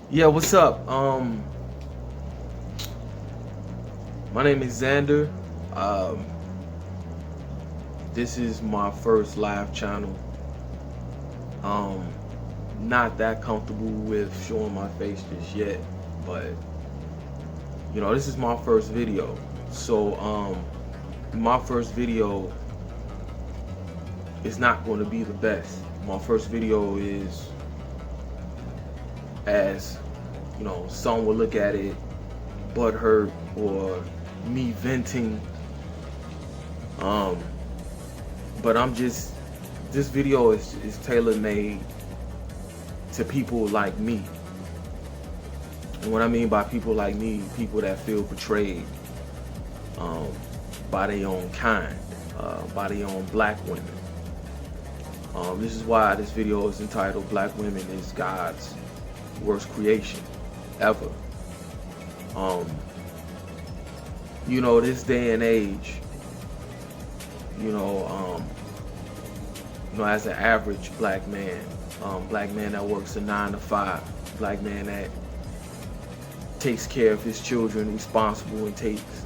Yeah, what's up? My name is Xander. Um, this is my first live channel. Um, Not that comfortable with showing my face just yet, but this is my first video. So, my first video is not going to be the best. My first video is, as some will look at it, butthurt or me venting. But this video is tailor-made to people like me. And what I mean by people like me, people that feel betrayed by their own kind, by their own black women. This is why this video is entitled Black Women is God's Worst Creation Ever. This day and age, as an average black man that works a 9 to 5, black man that takes care of his children, responsible and takes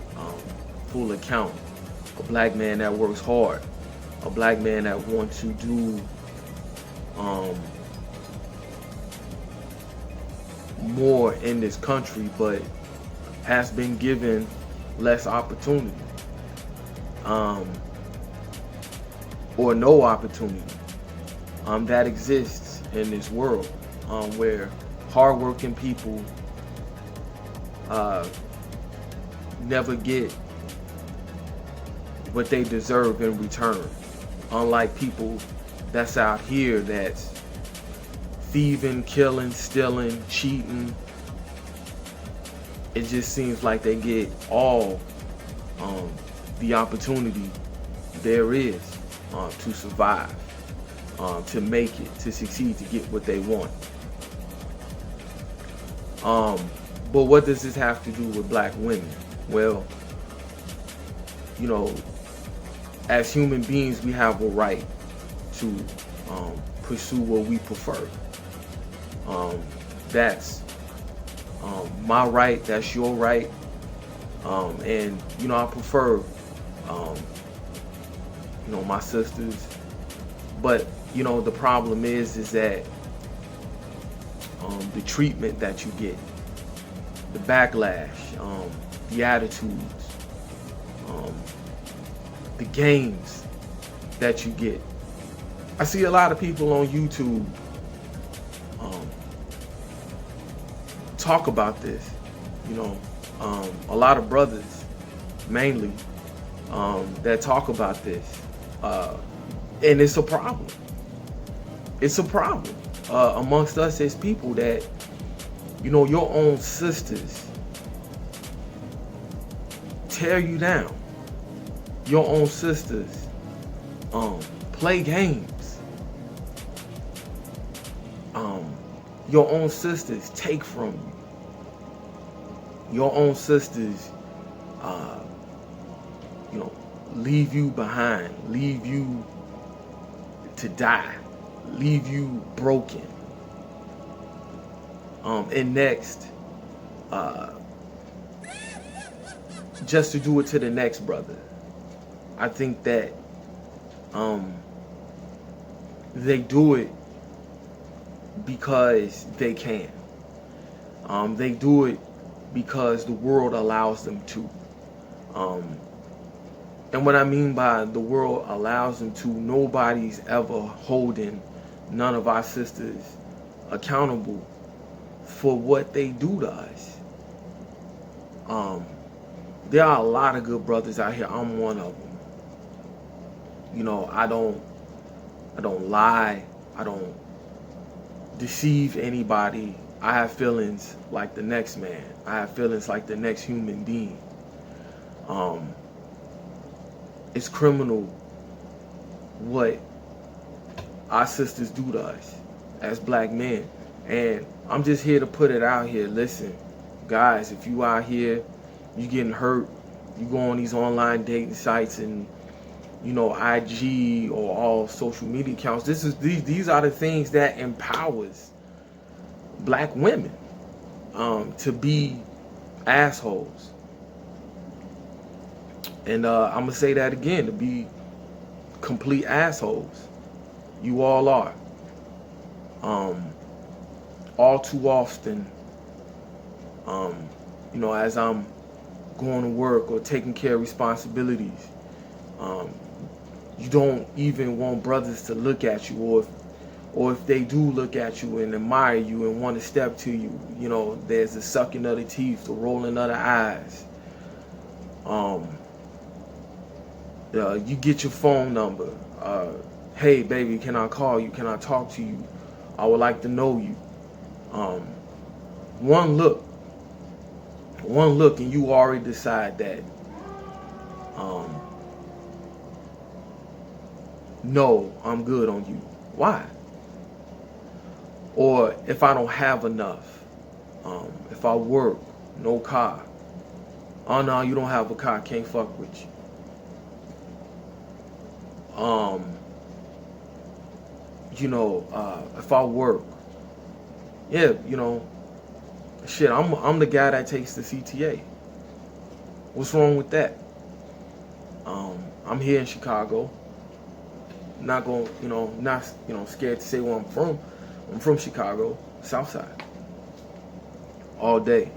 full account, a black man that works hard, a black man that wants to do more in this country, but has been given less opportunity, or no opportunity that exists in this world, where hardworking people never get what they deserve in return. Unlike people that's out here that's thieving, killing, stealing, cheating, it just seems like they get all the opportunity there is to survive, to make it, to succeed, to get what they want. But what does this have to do with black women? Well, as human beings, we have a right to pursue what we prefer. That's my right, that's your right. And I prefer my sisters, but the problem is that the treatment that you get, the backlash, the attitudes, the games that you get. I see a lot of people on YouTube talk about this, a lot of brothers mainly that talk about this, and it's a problem. It's a problem amongst us as people that your own sisters tear you down. Your own sisters play games. Your own sisters take from you. Your own sisters leave you behind, leave you to die, leave you broken. And next, just to do it to the next brother. I think that they do it because they can. They do it because the world allows them to. And what I mean by the world allows them to, nobody's ever holding none of our sisters accountable for what they do to us. There are a lot of good brothers out here. I'm one of them. I don't lie. I don't deceive anybody. I have feelings like the next man. I have feelings like the next human being. It's criminal what our sisters do to us as black men. And I'm just here to put it out here. Listen, guys, if you out here, you getting hurt, you go on these online dating sites and IG or all social media accounts, these are the things that empowers black women to be assholes. And I'm gonna say that again, to be complete assholes. You all are. All too often, as I'm going to work or taking care of responsibilities, you don't even want brothers to look at you, or if they do look at you and admire you and want to step to you, there's the sucking of the teeth, the rolling of the eyes. You get your phone number. Hey, baby, can I call you? Can I talk to you? I would like to know you. One look, and you already decide that, no, I'm good on you. Why? Or if I don't have enough, if I work, no car. Oh no, you don't have a car, can't fuck with you. If I work, yeah, shit, I'm the guy that takes the CTA. What's wrong with that? I'm here in Chicago. Not going, not scared to say where I'm from. I'm from Chicago, South Side, all day.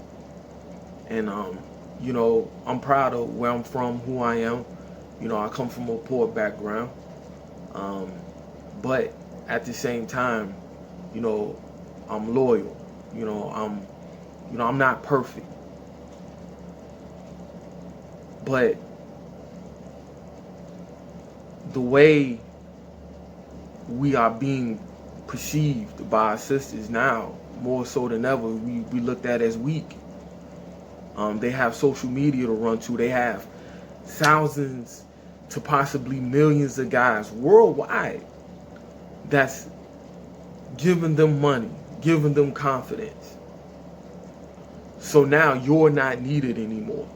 And I'm proud of where I'm from, who I am. I come from a poor background. But at the same time, I'm loyal. I'm not perfect. But the way we are being perceived by our sisters now, more so than ever, we looked at as weak. They have social media to run to. They have thousands to possibly millions of guys worldwide that's giving them money, giving them confidence. So now you're not needed anymore.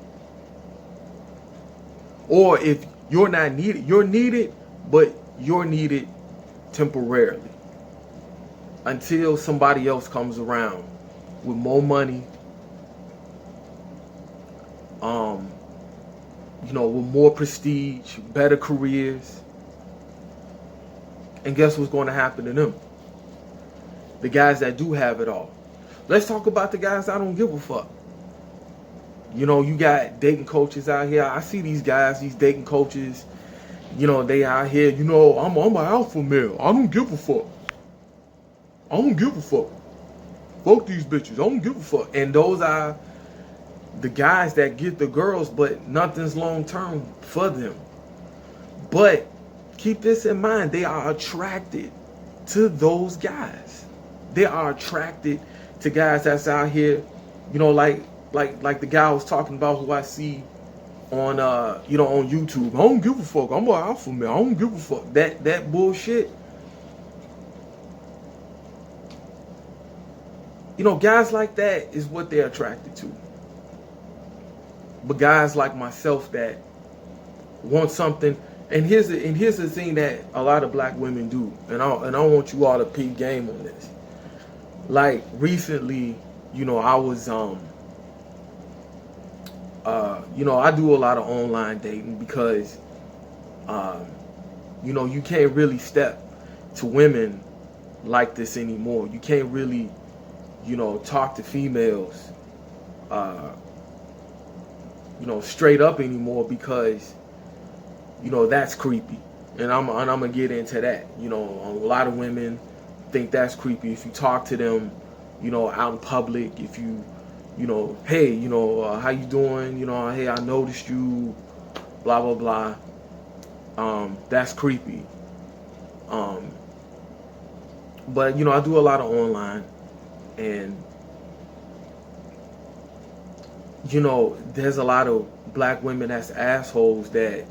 Or if you're not needed, you're needed, but you're needed temporarily until somebody else comes around with more money, with more prestige, better careers. And guess what's going to happen to them? The guys that do have it all. Let's talk about the guys that don't give a fuck. You got dating coaches out here. I see these guys, these dating coaches, they out here, I'm an alpha male. I don't give a fuck. I don't give a fuck. Fuck these bitches. I don't give a fuck. And those are the guys that get the girls, but nothing's long term for them. But keep this in mind, they are attracted to those guys. They are attracted to guys that's out here, like the guy I was talking about who I see on on YouTube. I don't give a fuck. I'm an alpha male. I don't give a fuck. That bullshit. Guys like that is what they're attracted to. But guys like myself that want something, and here's the thing that a lot of black women do, and I want you all to peep game on this. Like recently, I was I do a lot of online dating because you can't really step to women like this anymore. You can't really talk to females straight up anymore because that's creepy. And I'm gonna get into that. A lot of women think that's creepy if you talk to them out in public. If you hey, how you doing? Hey, I noticed you, blah blah blah. That's creepy. But I do a lot of online, and there's a lot of black women that's assholes that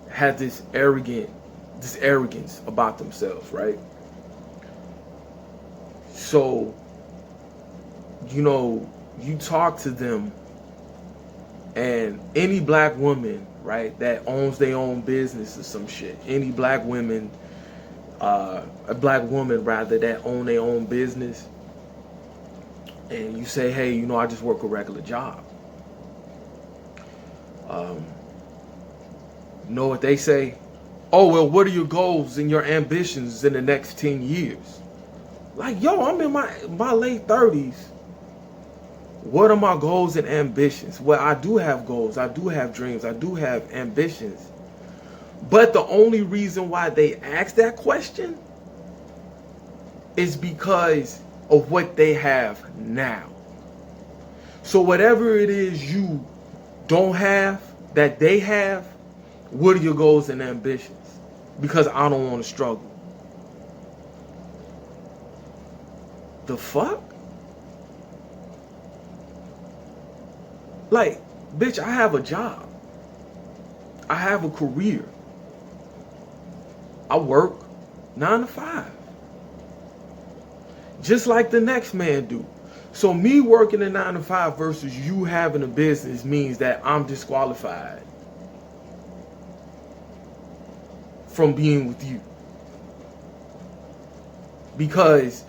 have this arrogance about themselves, right? So, you talk to them, and any black woman, right, that owns their own business or some shit, any black woman, a black woman rather, that own their own business, and you say, hey, you know, I just work a regular job. You know what they say? Oh, well, what are your goals and your ambitions in the next 10 years? Like, yo, I'm in my late 30s. What are my goals and ambitions? Well, I do have goals. I do have dreams. I do have ambitions. But the only reason why they ask that question is because of what they have now. So whatever it is you don't have that they have, what are your goals and ambitions? Because I don't want to struggle. The fuck? Like, bitch, I have a job. I have a career. I work 9 to 5. Just like the next man do. So me working a 9 to 5 versus you having a business means that I'm disqualified from being with you. Because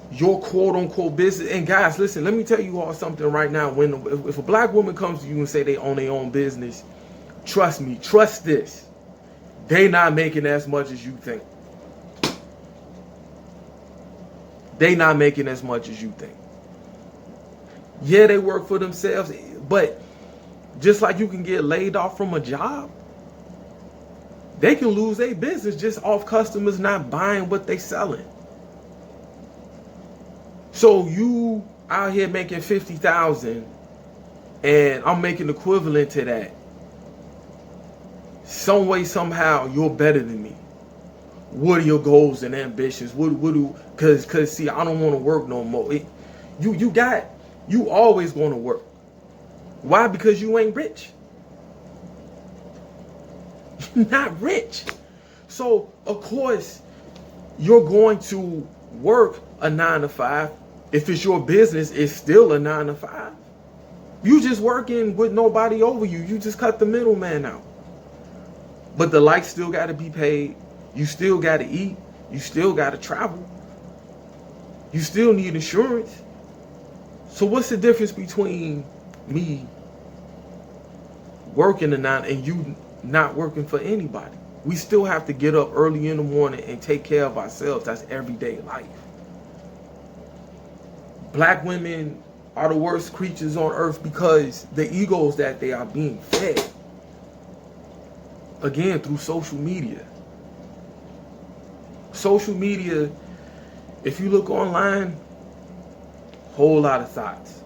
your quote-unquote business, and guys, listen, let me tell you all something right now. If a black woman comes to you and say they own their own business, trust me, trust this, they not making as much as you think. They not making as much as you think. Yeah, they work for themselves, but just like you can get laid off from a job, they can lose their business just off customers not buying what they selling. So you out here making 50,000 and I'm making equivalent to that. Some way, somehow, you're better than me. What are your goals and ambitions? Cause see, I don't want to work no more. You always going to work. Why? Because you ain't rich. You're not rich. So of course you're going to work a 9 to 5. If it's your business, it's still a 9 to 5. You just working with nobody over you. You just cut the middleman out. But the lights still got to be paid. You still got to eat. You still got to travel. You still need insurance. So what's the difference between me working a 9 and you not working for anybody? We still have to get up early in the morning and take care of ourselves. That's everyday life. Black women are the worst creatures on earth because the egos that they are being fed, again, through social media. Social media, if you look online, whole lot of thoughts.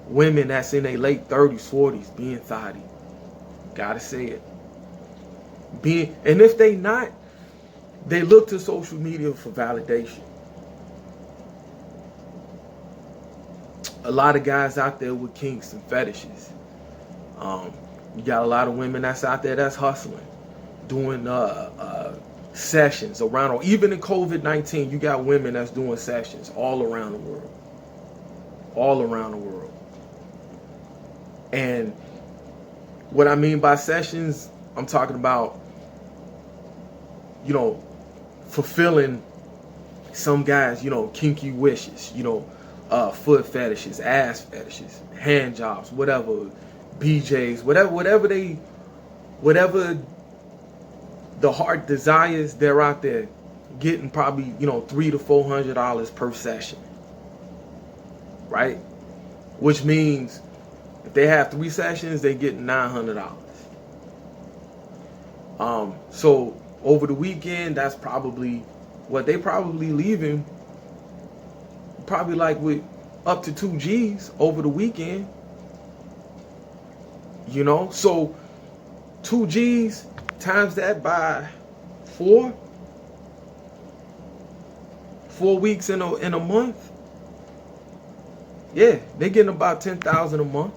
Women that's in their late 30s, 40s, being thotty. Gotta say it. And if they not, they look to social media for validation. A lot of guys out there with kinks and fetishes. You got a lot of women that's out there that's hustling, doing sessions around, or even in COVID-19, you got women that's doing sessions all around the world. All around the world. And what I mean by sessions, I'm talking about, you know, fulfilling some guys, you know, kinky wishes, you know, foot fetishes, ass fetishes, hand jobs, whatever, BJs, whatever the heart desires, they're out there getting probably, you know, $300 to $400 per session, right? Which means if they have 3 sessions, they get $900. So over the weekend, that's probably what they probably leaving. Probably like with up to 2 G's over the weekend. You know, so 2 G's times that by 4 weeks in a month. Yeah, they're getting about 10,000 a month.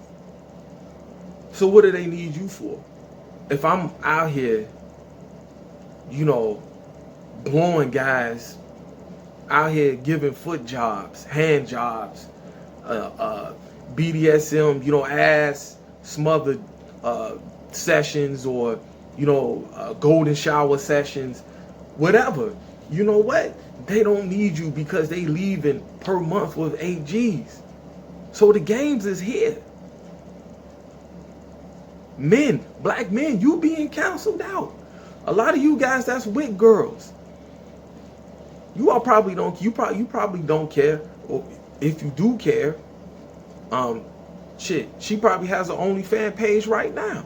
So what do they need you for? If I'm out here, you know, blowing guys, out here giving foot jobs, hand jobs, BDSM, you know, ass smothered sessions, or, you know, golden shower sessions, whatever. you know what? They don't need you because they leaving per month with 8 G's. So the games is here. Men, black men, you being counseled out. A lot of you guys that's with girls. You all probably don't, you probably don't care. Or if you do care, shit, she probably has an OnlyFans page right now.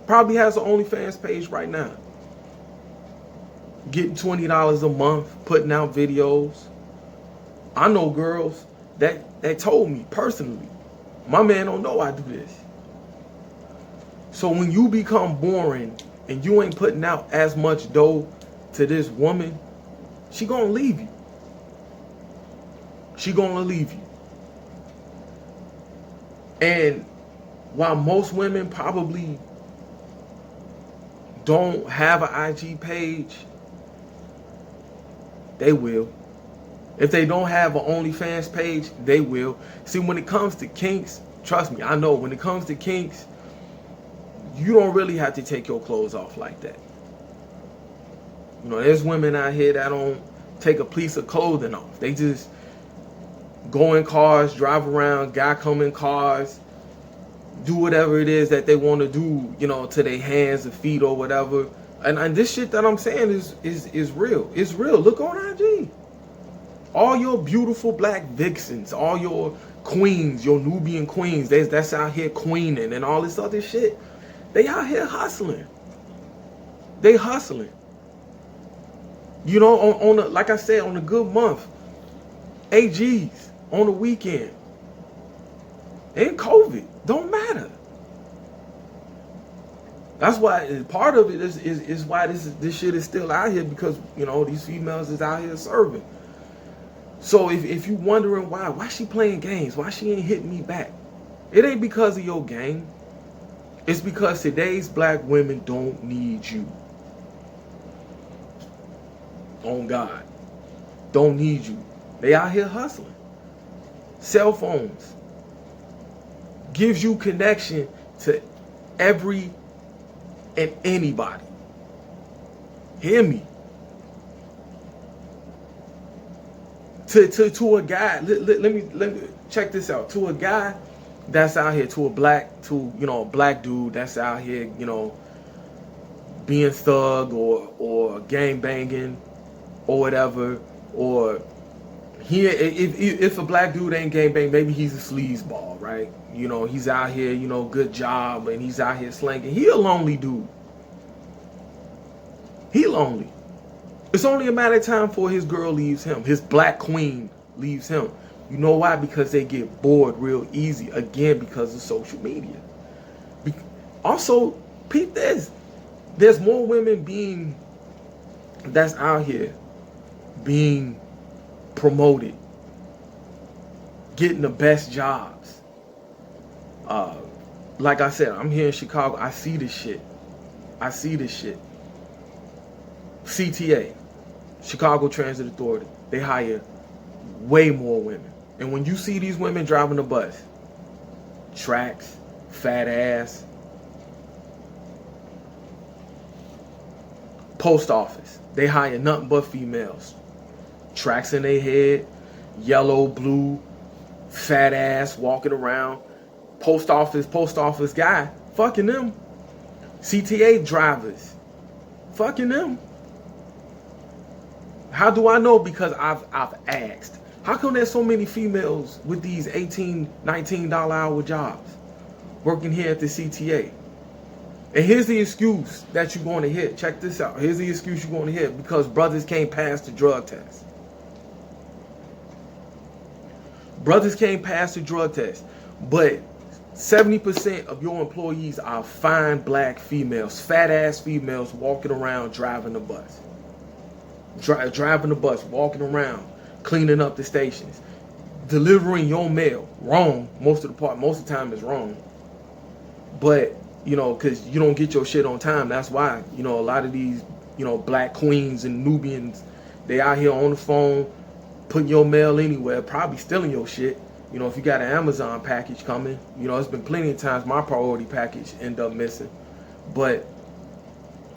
Probably has an OnlyFans page right now. Getting $20 a month, putting out videos. I know girls that told me personally, my man don't know I do this. So when you become boring and you ain't putting out as much dough to this woman, she gonna leave you. She gonna leave you. And while most women probably don't have an IG page, they will. If they don't have an OnlyFans page, they will. See, when it comes to kinks, trust me, I know when it comes to kinks, you don't really have to take your clothes off like that. You know, there's women out here that don't take a piece of clothing off. They just go in cars, drive around, guy come in cars, do whatever it is that they want to do, you know, to their hands or feet or whatever. And this shit that I'm saying is real. It's real. Look on IG. All your beautiful black vixens, all your queens, your Nubian queens, that's out here queening and all this other shit. They out here hustling. They hustling. You know, on a, like I said, on a good month, 8 G's on the weekend. And COVID, don't matter. That's why part of it is why this shit is still out here, because, you know, these females is out here serving. So if you wondering why she playing games, why she ain't hitting me back, it ain't because of your game. It's because today's black women don't need you. On God. Don't need you. They out here hustling. Cell phones gives you connection to every and anybody. Hear me. To a guy, let me check this out. To a guy that's out here, to a black dude that's out here, you know, being thug or gang banging or whatever, or if a black dude ain't gang bang, maybe he's a sleazeball, right? You know, he's out here, you know, good job, and he's out here slanging. He a lonely dude. He lonely. It's only a matter of time before his girl leaves him. His black queen leaves him. You know why? Because they get bored real easy. Again, because of social media. Also, peep this. There's more women that's out here being promoted, getting the best jobs. Like I said, I'm here in Chicago. I see this shit. CTA, Chicago Transit Authority, they hire way more women. And when you see these women driving the bus, tracks, fat ass. Post office, they hire nothing but females. Tracks in their head, yellow, blue, fat ass walking around. Post office guy, fucking them. CTA drivers, fucking them. How do I know? Because I've asked. How come there's so many females with these $18, $19 hour jobs working here at the CTA? And here's the excuse that you're going to hit. Check this out. Here's the excuse you're going to hit. Because brothers can't pass the drug test. Brothers can't pass the drug test. But 70% of your employees are fine black females, fat ass females walking around driving the bus. Driving the bus, walking around, cleaning up the stations, delivering your mail. Wrong. Most of the time is wrong. But, you know, because you don't get your shit on time. That's why, you know, a lot of these, you know, black queens and Nubians, they out here on the phone, putting your mail anywhere, probably stealing your shit. You know, if you got an Amazon package coming, you know, it's been plenty of times my priority package end up missing. But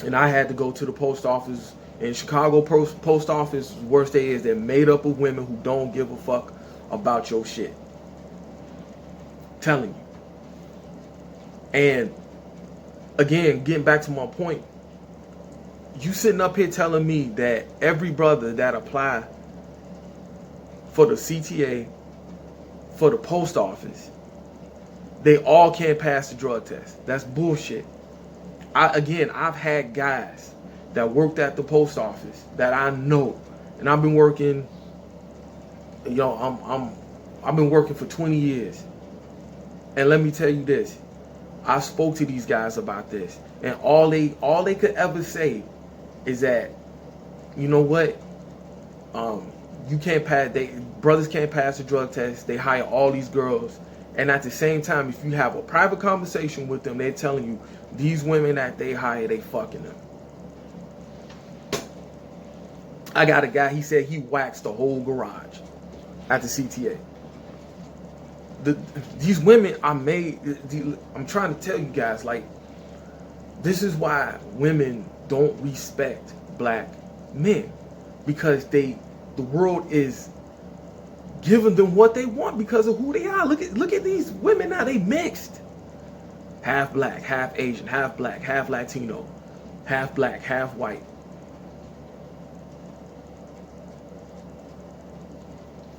And I had to go to the post office. In Chicago, post office, worst day is they're made up of women who don't give a fuck about your shit. Telling you. And again, getting back to my point, you sitting up here telling me that every brother that apply for the CTA, for the post office, they all can't pass the drug test. That's bullshit. I've had guys that worked at the post office that I know, and I've been working. I've been working for 20 years, and let me tell you this: I spoke to these guys about this, and all they could ever say is that, you know what, you can't pass. Brothers can't pass the drug test. They hire all these girls, and at the same time, if you have a private conversation with them, they're telling you these women that they hire, they fucking them. I got a guy, he said he waxed the whole garage at the CTA. These women are made, I'm trying to tell you guys, like, this is why women don't respect black men. Because the world is giving them what they want because of who they are. Look at these women now, they mixed. Half black, half Asian, half black, half Latino, half black, half white.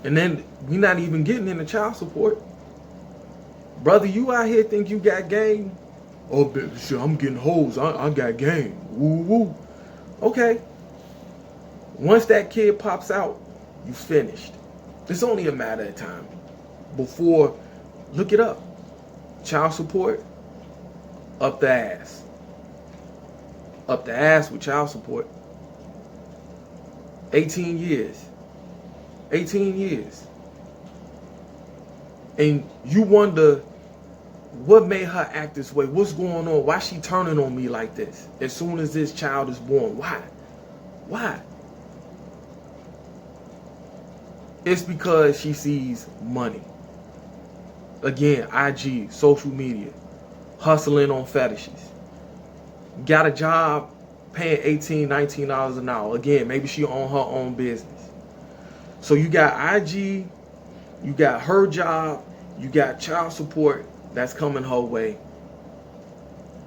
And then we're not even getting into child support. Brother, you out here think you got game? Oh, shit, I'm getting hoes. I got game. Woo woo. Okay. Once that kid pops out, you finished. It's only a matter of time before, look it up. Child support, up the ass. Up the ass with child support. 18 years. 18 years. And you wonder what made her act this way? What's going on? Why she turning on me like this as soon as this child is born? Why? Why? It's because she sees money. Again, IG, social media, hustling on fetishes. Got a job paying $18, $19 an hour. Again, maybe she own her own business. So you got IG, you got her job, you got child support that's coming her way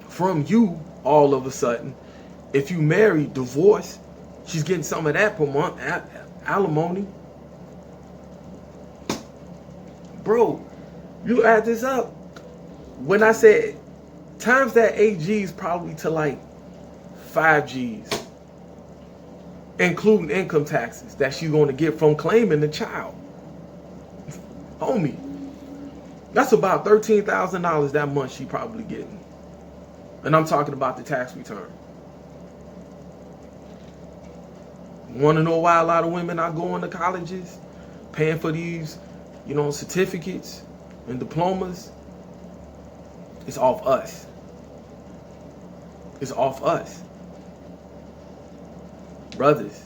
from you all of a sudden. If you marry, divorce, she's getting some of that per month, alimony. Bro, you add this up. When I said times that 8 G's probably to like 5 G's. Including income taxes that she's going to get from claiming the child. Homie, that's about $13,000 that month she probably getting. And I'm talking about the tax return. Want to know why a lot of women are going to colleges, paying for these, certificates and diplomas? It's off us. It's off us. Brothers,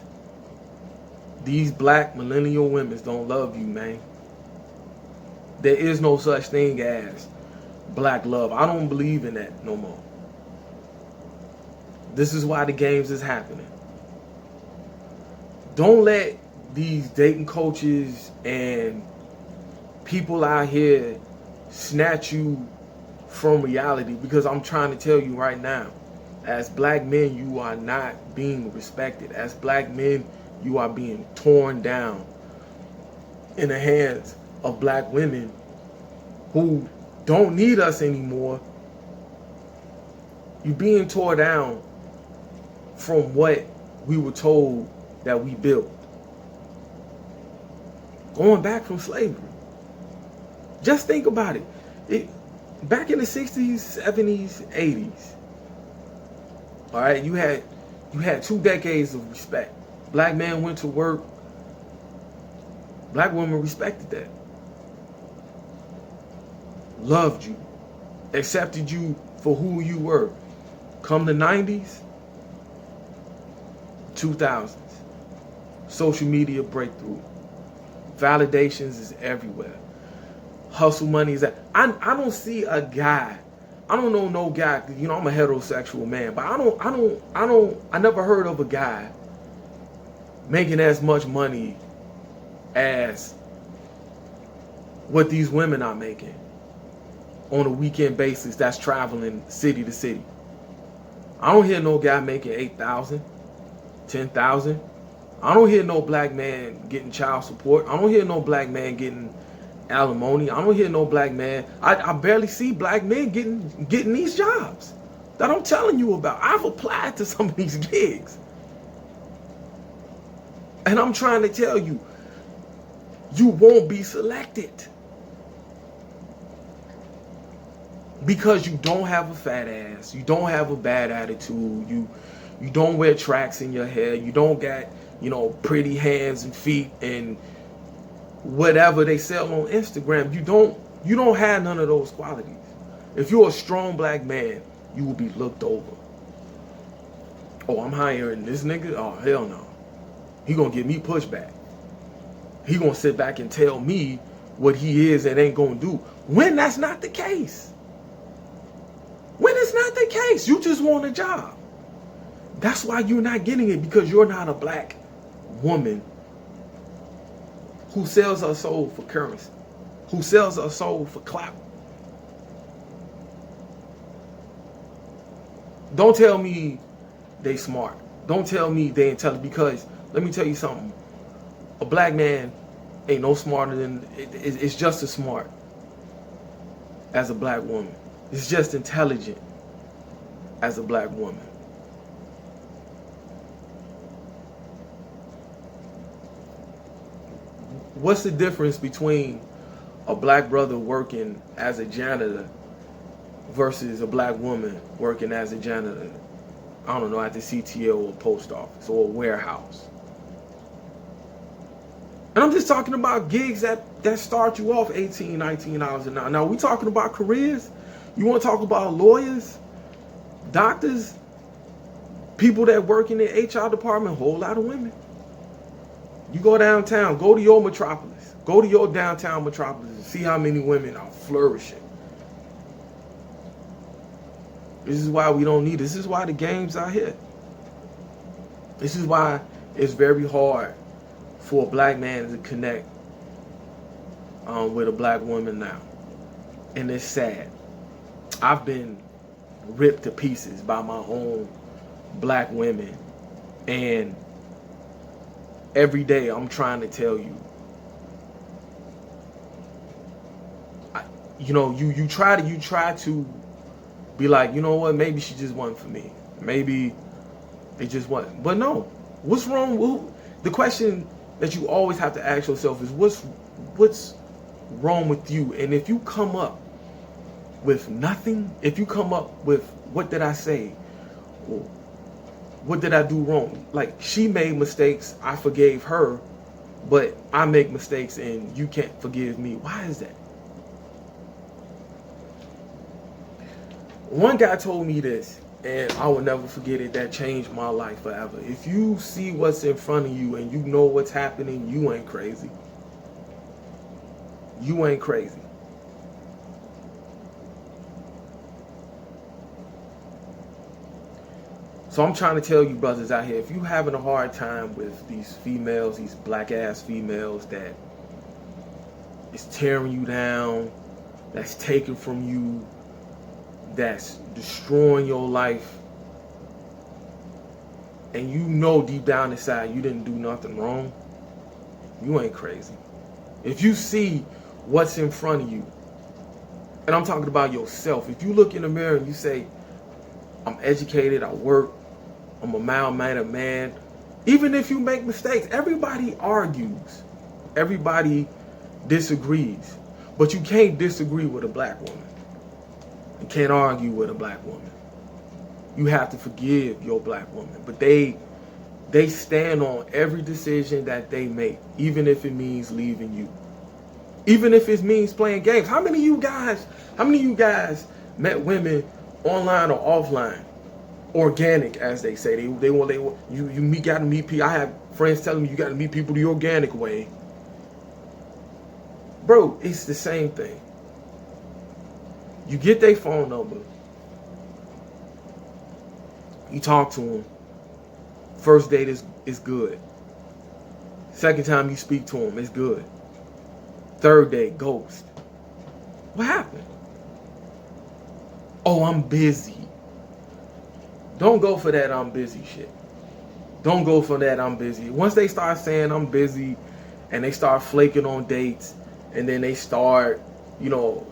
these black millennial women don't love you, man. There is no such thing as black love. I don't believe in that no more. This is why the games is happening. Don't let these dating coaches and people out here snatch you from reality, because I'm trying to tell you right now, as black men, you are not being respected. As black men, you are being torn down in the hands of black women who don't need us anymore. You're being torn down from what we were told that we built. Going back from slavery. Just think about it. Back in the 60s, 70s, 80s, all right, you had 2 decades of respect. Black men went to work. Black women respected that. Loved you. Accepted you for who you were. Come the 90s, 2000s. Social media breakthrough. Validations is everywhere. Hustle money is I don't see a guy I don't know no guy, you know, I'm a heterosexual man, but I never heard of a guy making as much money as what these women are making on a weekend basis that's traveling city to city. I don't hear no guy making 8,000, 10,000. I don't hear no black man getting child support. I don't hear no black man getting alimony. I don't hear no black man. I barely see black men getting these jobs that I'm telling you about. I've applied to some of these gigs. And I'm trying to tell you, you won't be selected. Because you don't have a fat ass, you don't have a bad attitude, you don't wear tracks in your hair, you don't got, you know, pretty hands and feet and whatever they sell on Instagram. You don't have none of those qualities. If you're a strong black man, you will be looked over. Oh, I'm hiring this nigga? Oh, hell no. He gonna give me pushback. He gonna sit back and tell me what he is and ain't gonna do. When that's not the case. When it's not the case, you just want a job. That's why you're not getting it, because you're not a black woman who sells her soul for currency, who sells her soul for clout. Don't tell me they smart. Don't tell me they intelligent, because let me tell you something. A black man ain't no smarter than, it's just as smart as a black woman. It's just intelligent as a black woman. What's the difference between a black brother working as a janitor versus a black woman working as a janitor, I don't know, at the CTO or post office or a warehouse? And I'm just talking about gigs that start you off 18, 19 hours an hour. Now, we talking about careers. You want to talk about lawyers, doctors, people that work in the HR department, a whole lot of women. You go downtown, go to your metropolis, go to your downtown metropolis and see how many women are flourishing. This is why we don't need, this is why the game's out here. This is why it's very hard for a black man to connect with a black woman now. And it's sad. I've been ripped to pieces by my own black women, and every day I'm trying to tell you, you know, you try to be like, you know what, maybe she just wasn't for me, maybe they just wasn't. But no, what's wrong? Well, the question that you always have to ask yourself is, what's wrong with you? And if you come up with nothing, if you come up with, what did I say? Or, what did I do wrong? Like, she made mistakes, I forgave her, but I make mistakes and you can't forgive me. Why is that? One guy told me this, and I will never forget it, that changed my life forever. If you see what's in front of you and you know what's happening, you ain't crazy. You ain't crazy. So I'm trying to tell you brothers out here, if you having a hard time with these females, these black ass females that is tearing you down, that's taking from you, that's destroying your life, and you know deep down inside you didn't do nothing wrong, you ain't crazy. If you see what's in front of you, and I'm talking about yourself, if you look in the mirror and you say, I'm educated, I work, I'm a mild-mannered man, even if you make mistakes, everybody argues, everybody disagrees, but you can't disagree with a black woman. You can't argue with a black woman. You have to forgive your black woman, but they stand on every decision that they make, even if it means leaving you, even if it means playing games. How many of you guys met women online or offline, organic, as they say? You got to meet people. I have friends telling me you got to meet people the organic way. Bro, it's the same thing. You get their phone number, You talk to him. First date is good. Second time you speak to him, it's good. Third date, ghost. What happened? Oh, I'm busy. Don't go for that I'm busy shit. Don't go for that I'm busy. Once they start saying I'm busy and they start flaking on dates and then they start,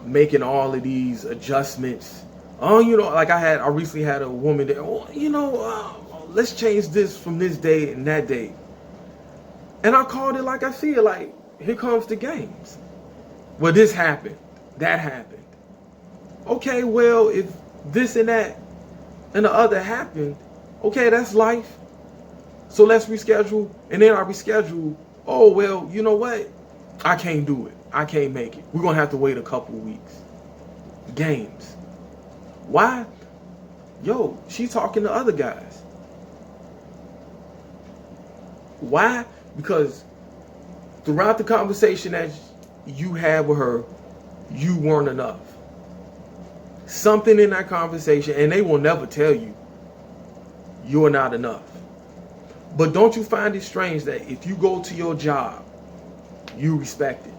making all of these adjustments. Oh, like I recently had a woman that, let's change this from this day and that day. And I called it like I see it, like, here comes the games. Well, this happened. That happened. Okay, well, if this and that and the other happened, okay, that's life. So let's reschedule. And then I reschedule. Oh, well, you know what? I can't do it. I can't make it. We're going to have to wait a couple weeks. Games. Why? Yo, she's talking to other guys. Why? Because throughout the conversation that you had with her, you weren't enough. Something in that conversation, and they will never tell you you're not enough. But don't you find it strange that if you go to your job, you respect it?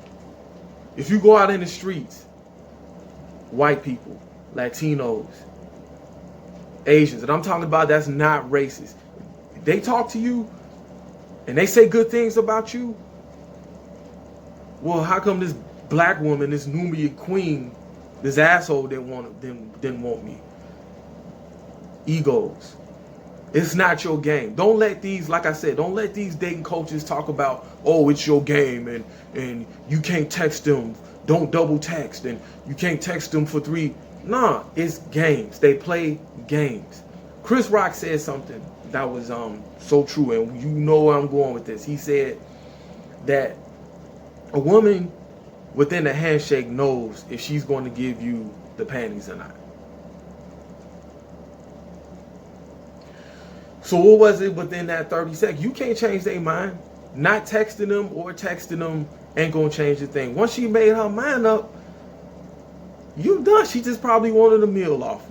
If you go out in the streets, white people, Latinos, Asians, and I'm talking about that's not racist. If they talk to you and they say good things about you, well, how come this black woman, this Nubian queen, this asshole didn't want me? Egos. It's not your game. Don't let these, like I said, don't let these dating coaches talk about, oh, it's your game and you can't text them. Don't double text and you can't text them for 3. Nah, it's games. They play games. Chris Rock said something that was so true, and you know where I'm going with this. He said that a woman within a handshake knows if she's going to give you the panties or not. So what was it within that 30 seconds? You can't change their mind. Not texting them or texting them ain't going to change the thing. Once she made her mind up, you done. She just probably wanted a meal off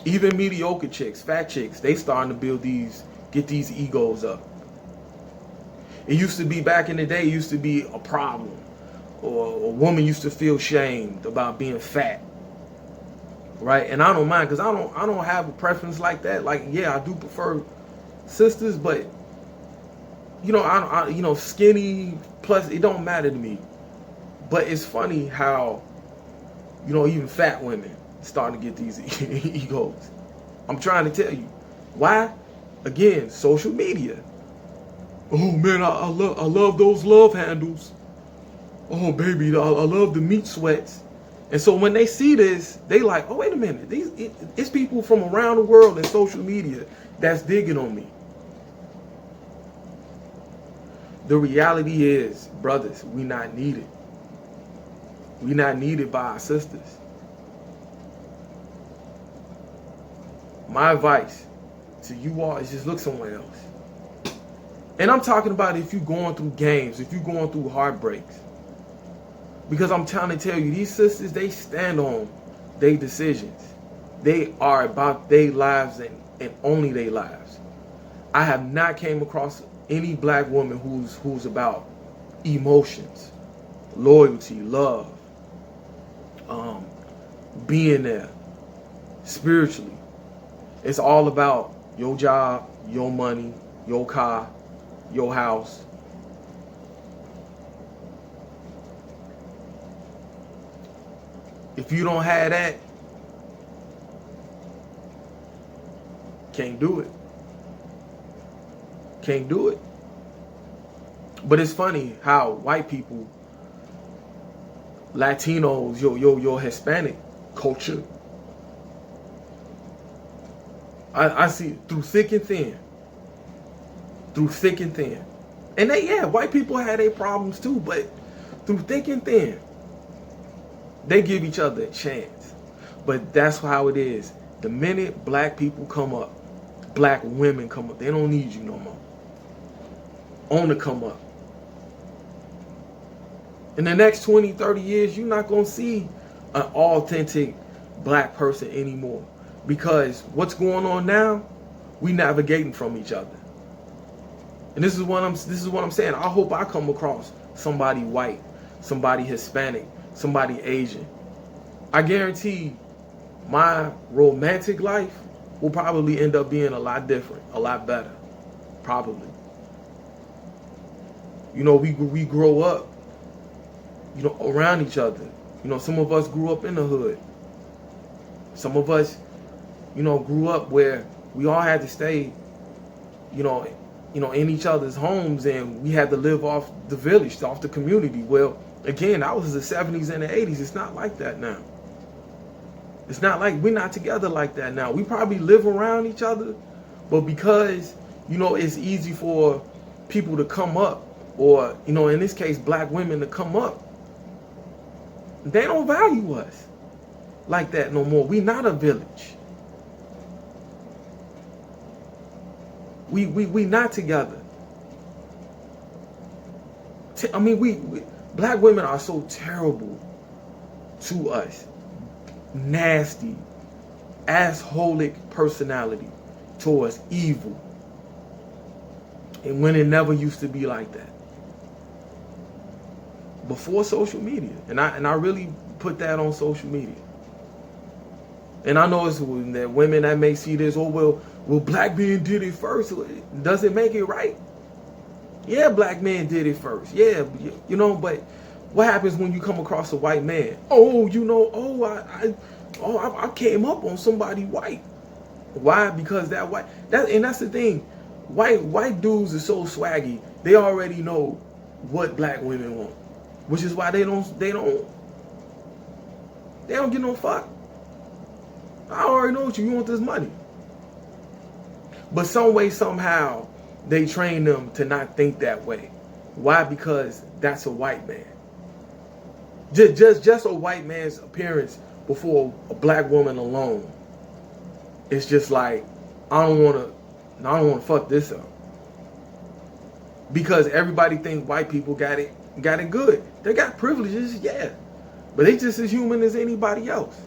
you. Even mediocre chicks, fat chicks, they starting to get these egos up. It used to be back in the day, it used to be a problem. Or a woman used to feel shamed about being fat. Right? And I don't mind, because I don't have a preference like that. Like, yeah, I do prefer sisters, but I skinny plus it don't matter to me. But it's funny how even fat women starting to get these egos. I'm trying to tell you. Why? Again, social media. Oh man, I love those love handles. Oh baby, I love the meat sweats. And so when they see this, they like, oh wait a minute, it's people from around the world in social media that's digging on me. The reality is, brothers, we not needed. We not needed by our sisters. My advice to you all is just look somewhere else. And I'm talking about if you're going through games, if you're going through heartbreaks. Because I'm trying to tell you, these sisters, they stand on their decisions. They are about their lives and only their lives. I have not came across any black woman who's about emotions, loyalty, love, being there spiritually. It's all about your job, your money, your car, your house. If you don't have that, can't do it. Can't do it. But it's funny how white people, Latinos, your Hispanic culture, I see through thick and thin. Through thick and thin. And white people had their problems too, but through thick and thin, they give each other a chance. But that's how it is. The minute black people come up, black women come up, they don't need you no more. On to come up. In the next 20, 30 years, you're not going to see an authentic black person anymore. Because what's going on now, we navigating from each other. And this is what I'm saying. I hope I come across somebody white, somebody Hispanic, somebody Asian. I guarantee my romantic life will probably end up being a lot different, a lot better. Probably. You know, we grow up, you know, around each other. You know, some of us grew up in the hood. Some of us, you know, grew up where we all had to stay, you know, in each other's homes, and we had to live off the village, off the community. Well, again, that was the 70s and the 80s. It's not like that now. It's not like, we're not together like that now. We probably live around each other, but because, you know, it's easy for people to come up, or, you know, in this case, black women to come up, they don't value us like that no more. We not a village. We not together. I mean, we black women are so terrible to us. Nasty, assholic personality towards evil. And when it never used to be like that. Before social media. And I really put that on social media. And I know it's that women that may see this, oh, well, black men did it first. Does it make it right? Yeah, black men did it first. Yeah, you know, but what happens when you come across a white man? Oh, you know, I came up on somebody white. Why? Because that white, and that's the thing. White dudes are so swaggy. They already know what black women want, which is why they don't get no fuck. I already know what you want, this money. But some way, somehow, they train them to not think that way. Why? Because that's a white man. Just a white man's appearance before a black woman alone. It's just like, I don't wanna fuck this up. Because everybody thinks white people got it good. They got privileges, yeah. But they just as human as anybody else.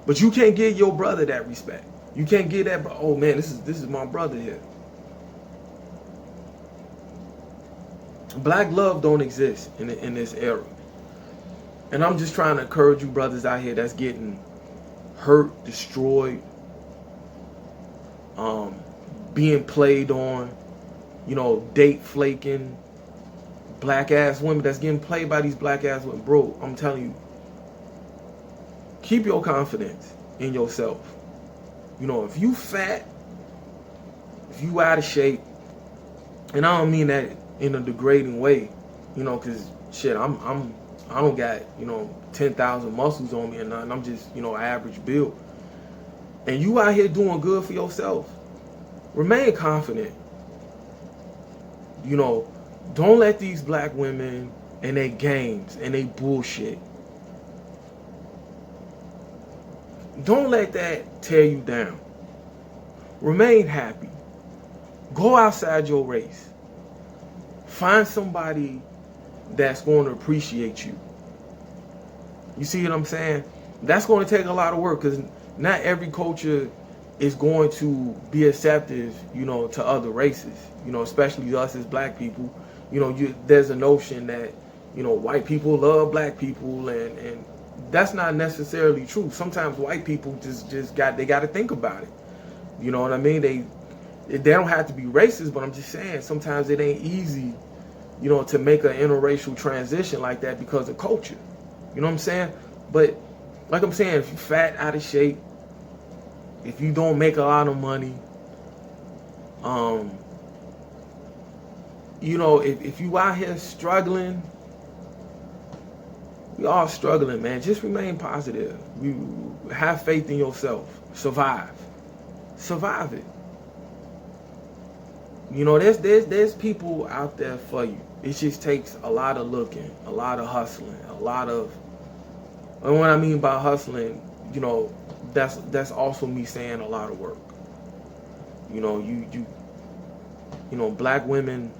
But you can't give your brother that respect. You can't give that, oh man, this is my brother here. Black love don't exist in this era. And I'm just trying to encourage you brothers out here that's getting hurt, destroyed, being played on, you know, date flaking, black ass women that's getting played by these black ass women. Bro, I'm telling you, keep your confidence in yourself. You know, if you fat, if you out of shape, and I don't mean that in a degrading way, you know, cause shit, I don't got, you know, 10,000 muscles on me and nothing. I'm just, you know, average build. And you out here doing good for yourself. Remain confident. You know, don't let these black women and their games and their bullshit, don't let that tear you down. Remain happy. Go outside your race. Find somebody that's going to appreciate you. You see what I'm saying? That's going to take a lot of work, because not every culture is going to be receptive, you know, to other races. You know, especially us as black people. You know, there's a notion that, you know, white people love black people, and that's not necessarily true. Sometimes white people just got to think about it. You know what I mean? They don't have to be racist, but I'm just saying sometimes it ain't easy, you know, to make an interracial transition like that because of culture. You know what I'm saying? But like I'm saying, if you're fat, out of shape, if you don't make a lot of money, you know, if you out here struggling, we all struggling, man. Just remain positive. You have faith in yourself. Survive it. You know, there's people out there for you. It just takes a lot of looking, a lot of hustling, a lot of. And what I mean by hustling, you know, that's also me saying a lot of work. You know, you know, black women,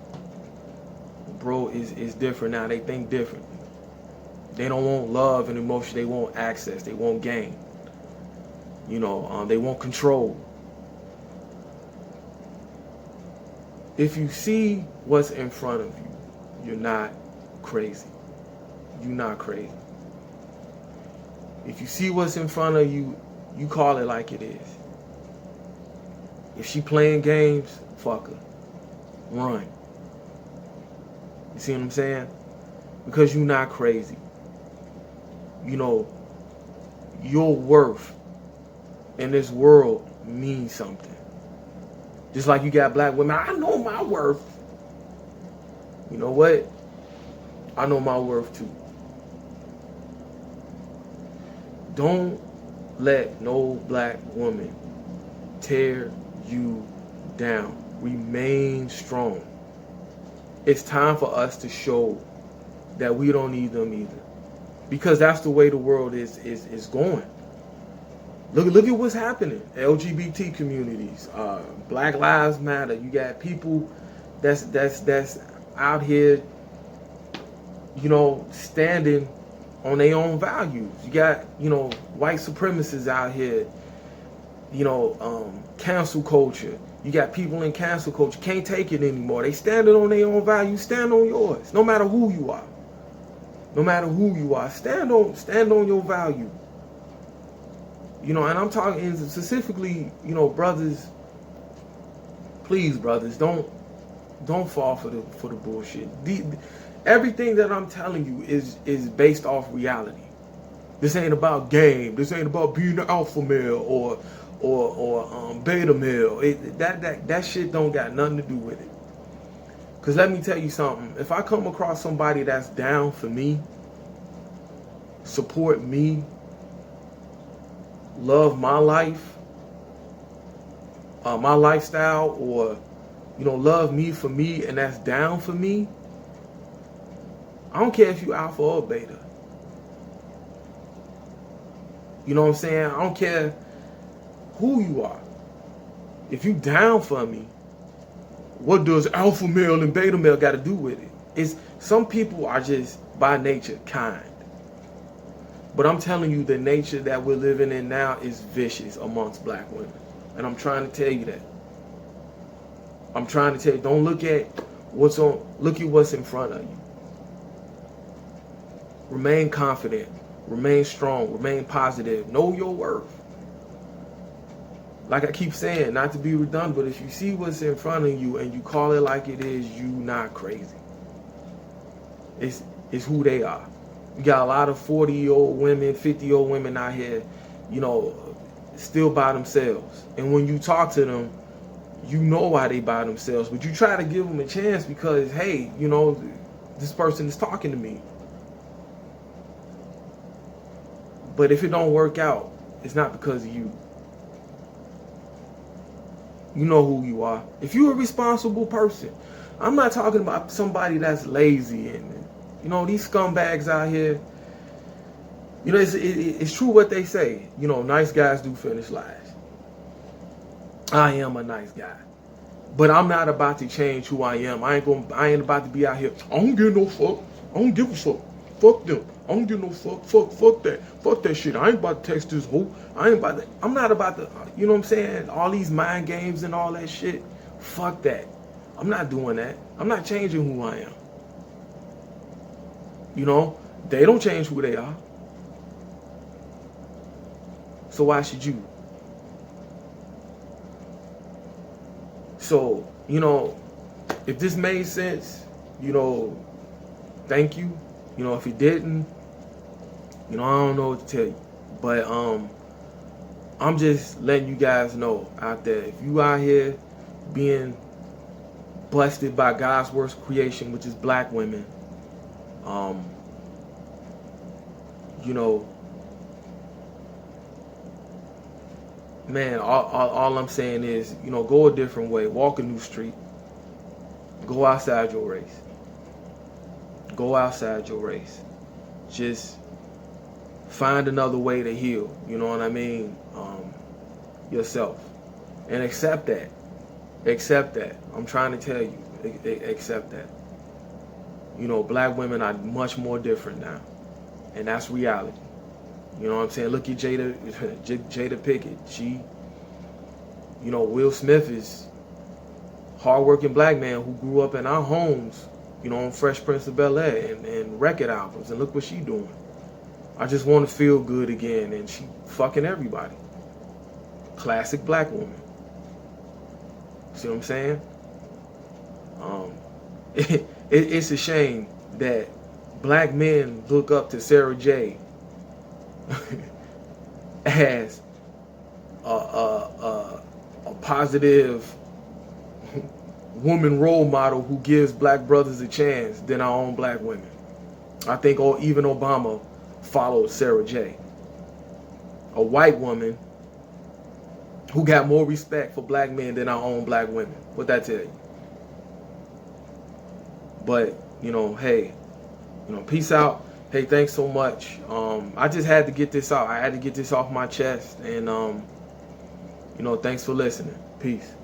bro, is different now. They think differently. They don't want love and emotion. They want access. They want gain. You know, they want control. If you see what's in front of you, you're not crazy. You're not crazy. If you see what's in front of you, you call it like it is. If she playing games, fuck her. Run. You see what I'm saying? Because you're not crazy. You know, your worth in this world means something. Just like you got black women, I know my worth. You know what? I know my worth too. Don't let no black woman tear you down. Remain strong. It's time for us to show that we don't need them either. Because that's the way the world is going. Look at what's happening. LGBT communities, Black Lives Matter. You got people that's out here, you know, standing on their own values. You got, you know, white supremacists out here, you know, cancel culture. You got people in cancel culture can't take it anymore. They standing on their own values. Stand on yours, no matter who you are. No matter who you are, stand on your value. You know, and I'm talking specifically, you know, brothers. Please, brothers, don't fall for the bullshit. Everything that I'm telling you is based off reality. This ain't about game. This ain't about being an alpha male or beta male. That shit don't got nothing to do with it. Because let me tell you something. If I come across somebody that's down for me, support me, love my life, my lifestyle, or, you know, love me for me, and that's down for me, I don't care if you alpha or beta. You know what I'm saying? I don't care who you are. If you down for me, what does alpha male and beta male got to do with it? It's some people are just by nature kind. But I'm telling you, the nature that we're living in now is vicious amongst black women. And I'm trying to tell you that. I'm trying to tell you, don't look at what's on, look at what's in front of you. Remain confident, remain strong, remain positive, know your worth. Like I keep saying, not to be redundant, but if you see what's in front of you and you call it like it is, you not crazy. It's who they are. You got a lot of 40-year-old women, 50-year-old women out here, you know, still by themselves. And when you talk to them, you know why they by themselves. But you try to give them a chance because, hey, you know, this person is talking to me. But if it don't work out, it's not because of you. You know who you are. If you're a responsible person, I'm not talking about somebody that's lazy and, you know, these scumbags out here. You know, it's true what they say. You know, nice guys do finish last. I am a nice guy, but I'm not about to change who I am. I ain't about to be out here. I don't give no fuck. I don't give a fuck. Fuck them. I don't give no fuck. Fuck that. Fuck that shit. I ain't about to text this hoe. I'm not about to, you know what I'm saying? All these mind games and all that shit. Fuck that. I'm not doing that. I'm not changing who I am. You know, they don't change who they are. So why should you? So, you know, if this made sense, you know, thank you. You know, if it didn't, you know, I don't know what to tell you. But I'm just letting you guys know out there, if you out here being busted by God's worst creation, which is black women, you know, man, all I'm saying is, you know, go a different way. Walk a new street. Go outside your race. Go outside your race. Just find another way to heal. You know what I mean? Yourself. And accept that. Accept that. I'm trying to tell you. Accept that. You know, black women are much more different now. And that's reality. You know what I'm saying? Look at Jada Pickett. She, you know, Will Smith is hardworking black man who grew up in our homes, you know, on Fresh Prince of Bel-Air and record albums. And look what she doing. I just want to feel good again. And she fucking everybody. Classic black woman. See what I'm saying? It's a shame that black men look up to Sarah J as a positive woman role model who gives black brothers a chance than our own black women. I think even Obama followed Sarah J, a white woman who got more respect for black men than our own black women. What that tell you? But, you know, hey, you know, peace out. Hey, thanks so much. I just had to get this out. I had to get this off my chest. And, you know, thanks for listening. Peace.